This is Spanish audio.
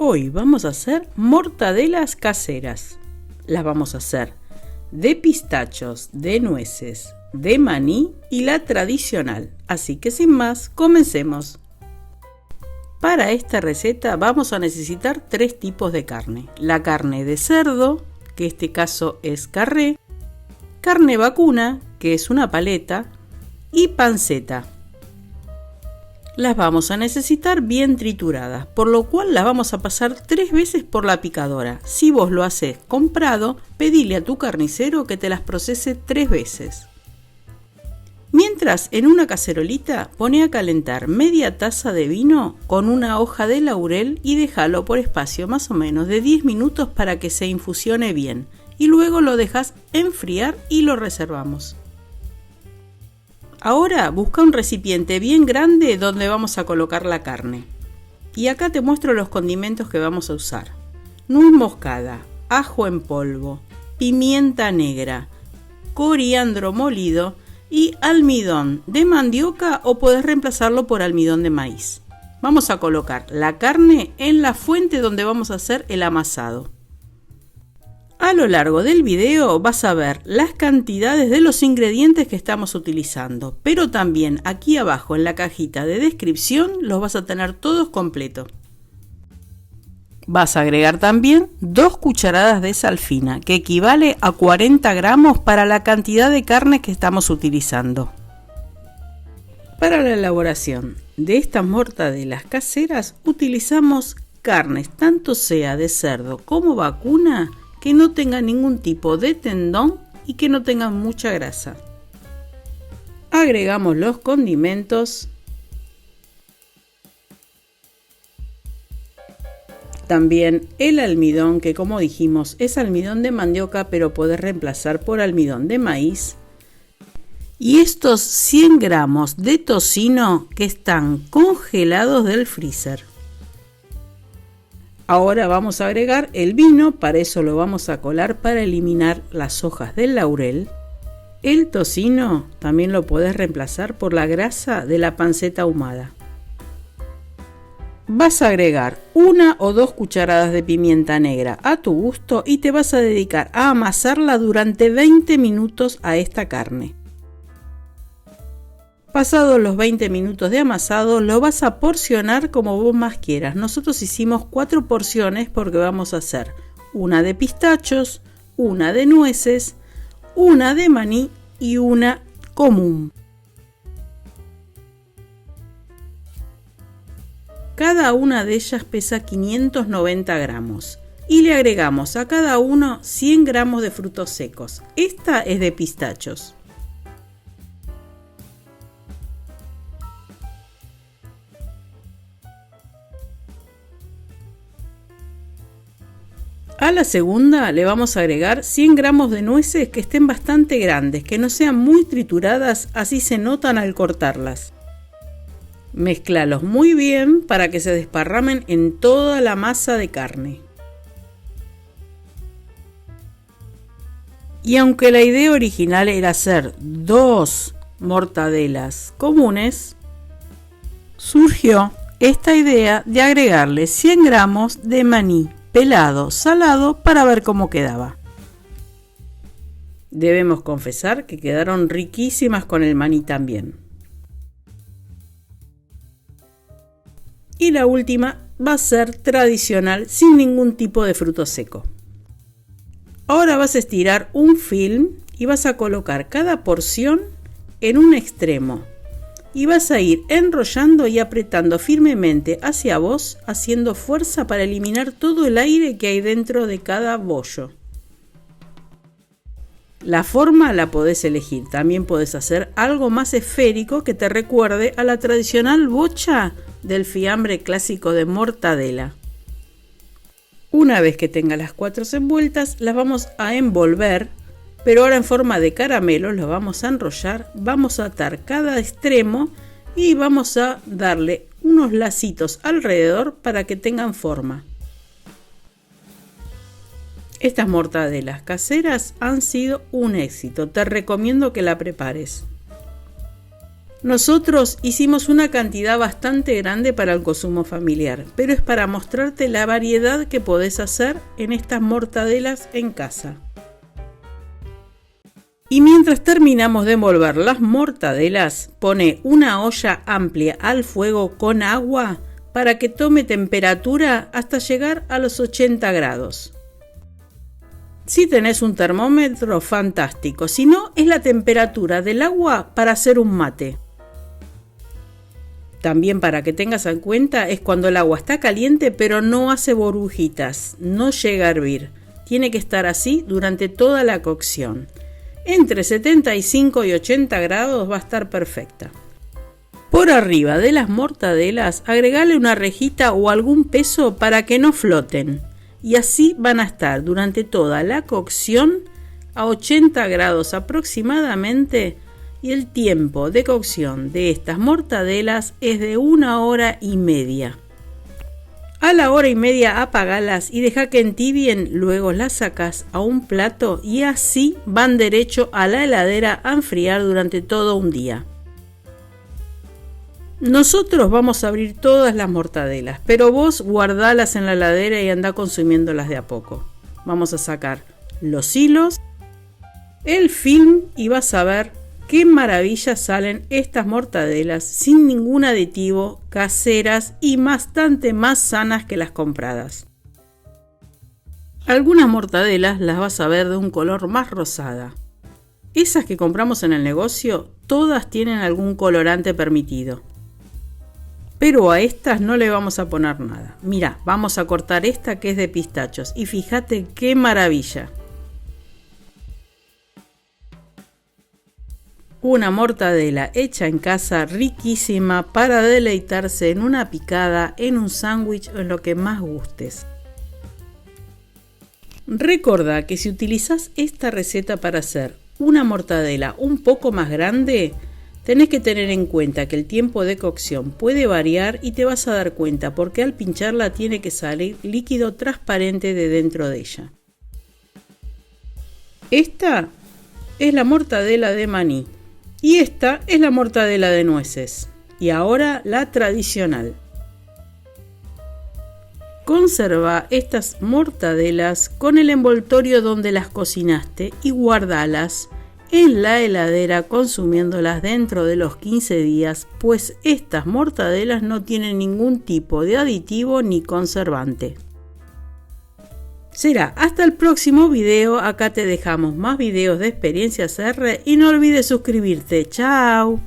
Hoy vamos a hacer mortadelas caseras. Las vamos a hacer de pistachos, de nueces, de maní y la tradicional. Así que sin más, comencemos. Para esta receta vamos a necesitar 3 tipos de carne. La carne de cerdo, que en este caso es carré, carne vacuna, que es una paleta, y panceta. Las vamos a necesitar bien trituradas, por lo cual las vamos a pasar 3 veces por la picadora. Si vos lo haces comprado, pedile a tu carnicero que te las procese 3 veces. Mientras, en una cacerolita, pone a calentar media taza de vino con una hoja de laurel y déjalo por espacio más o menos de 10 minutos para que se infusione bien. Y luego lo dejas enfriar y lo reservamos. Ahora busca un recipiente bien grande donde vamos a colocar la carne. Y acá te muestro los condimentos que vamos a usar. Nuez moscada, ajo en polvo, pimienta negra, coriandro molido y almidón de mandioca o podés reemplazarlo por almidón de maíz. Vamos a colocar la carne en la fuente donde vamos a hacer el amasado. A lo largo del video vas a ver las cantidades de los ingredientes que estamos utilizando, pero también aquí abajo en la cajita de descripción los vas a tener todos completos. Vas a agregar también 2 cucharadas de sal fina, que equivale a 40 gramos para la cantidad de carne que estamos utilizando. Para la elaboración de estas mortadelas caseras utilizamos carnes, tanto sea de cerdo como vacuna, que no tengan ningún tipo de tendón y que no tengan mucha grasa. Agregamos los condimentos. También el almidón, que como dijimos es almidón de mandioca, pero podés reemplazar por almidón de maíz. Y estos 100 gramos de tocino que están congelados del freezer. Ahora vamos a agregar el vino, para eso lo vamos a colar para eliminar las hojas del laurel. El tocino también lo podés reemplazar por la grasa de la panceta ahumada. Vas a agregar 1 o 2 cucharadas de pimienta negra a tu gusto y te vas a dedicar a amasarla durante 20 minutos a esta carne. Pasados los 20 minutos de amasado, lo vas a porcionar como vos más quieras. Nosotros hicimos 4 porciones porque vamos a hacer una de pistachos, una de nueces, una de maní y una común. Cada una de ellas pesa 590 gramos y le agregamos a cada uno 100 gramos de frutos secos. Esta es de pistachos. A la segunda le vamos a agregar 100 gramos de nueces que estén bastante grandes, que no sean muy trituradas, así se notan al cortarlas. Mezclalos muy bien para que se desparramen en toda la masa de carne. Y aunque la idea original era hacer 2 mortadelas comunes, surgió esta idea de agregarle 100 gramos de maní pelado, salado, para ver cómo quedaba. Debemos confesar que quedaron riquísimas con el maní también. Y la última va a ser tradicional sin ningún tipo de fruto seco. Ahora vas a estirar un film y vas a colocar cada porción en un extremo. Y vas a ir enrollando y apretando firmemente hacia vos, haciendo fuerza para eliminar todo el aire que hay dentro de cada bollo. La forma la podés elegir, también podés hacer algo más esférico que te recuerde a la tradicional bocha del fiambre clásico de mortadela. Una vez que tenga las 4 envueltas, las vamos a envolver, pero ahora en forma de caramelo. Los vamos a enrollar, vamos a atar cada extremo y vamos a darle unos lacitos alrededor para que tengan forma. Estas mortadelas caseras han sido un éxito, te recomiendo que la prepares. Nosotros hicimos una cantidad bastante grande para el consumo familiar, pero es para mostrarte la variedad que podés hacer en estas mortadelas en casa. Y mientras terminamos de envolver las mortadelas, pone una olla amplia al fuego con agua para que tome temperatura hasta llegar a los 80 grados. Si tenés un termómetro, fantástico, si no, es la temperatura del agua para hacer un mate. También para que tengas en cuenta es cuando el agua está caliente pero no hace burbujitas, no llega a hervir. Tiene que estar así durante toda la cocción. Entre 75 y 80 grados va a estar perfecta. Por arriba de las mortadelas agregale una rejita o algún peso para que no floten. Y así van a estar durante toda la cocción a 80 grados aproximadamente. Y el tiempo de cocción de estas mortadelas es de 1 hora y media. A la hora y media apagalas y deja que entibien, luego las sacas a un plato y así van derecho a la heladera a enfriar durante todo un día. Nosotros vamos a abrir todas las mortadelas, pero vos guardalas en la heladera y anda consumiéndolas de a poco. Vamos a sacar los hilos, el film y vas a ver qué maravilla salen estas mortadelas sin ningún aditivo, caseras y bastante más sanas que las compradas. Algunas mortadelas las vas a ver de un color más rosada. Esas que compramos en el negocio, todas tienen algún colorante permitido. Pero a estas no le vamos a poner nada. Mira, vamos a cortar esta que es de pistachos y fíjate qué maravilla. Una mortadela hecha en casa riquísima para deleitarse en una picada, en un sándwich o en lo que más gustes. Recordá que si utilizás esta receta para hacer una mortadela un poco más grande, tenés que tener en cuenta que el tiempo de cocción puede variar y te vas a dar cuenta porque al pincharla tiene que salir líquido transparente de dentro de ella. Esta es la mortadela de maní. Y esta es la mortadela de nueces. Y ahora la tradicional. Conserva estas mortadelas con el envoltorio donde las cocinaste y guardalas en la heladera consumiéndolas dentro de los 15 días, pues estas mortadelas no tienen ningún tipo de aditivo ni conservante. Será hasta el próximo video. Acá te dejamos más videos de experiencias R y no olvides suscribirte. ¡Chao!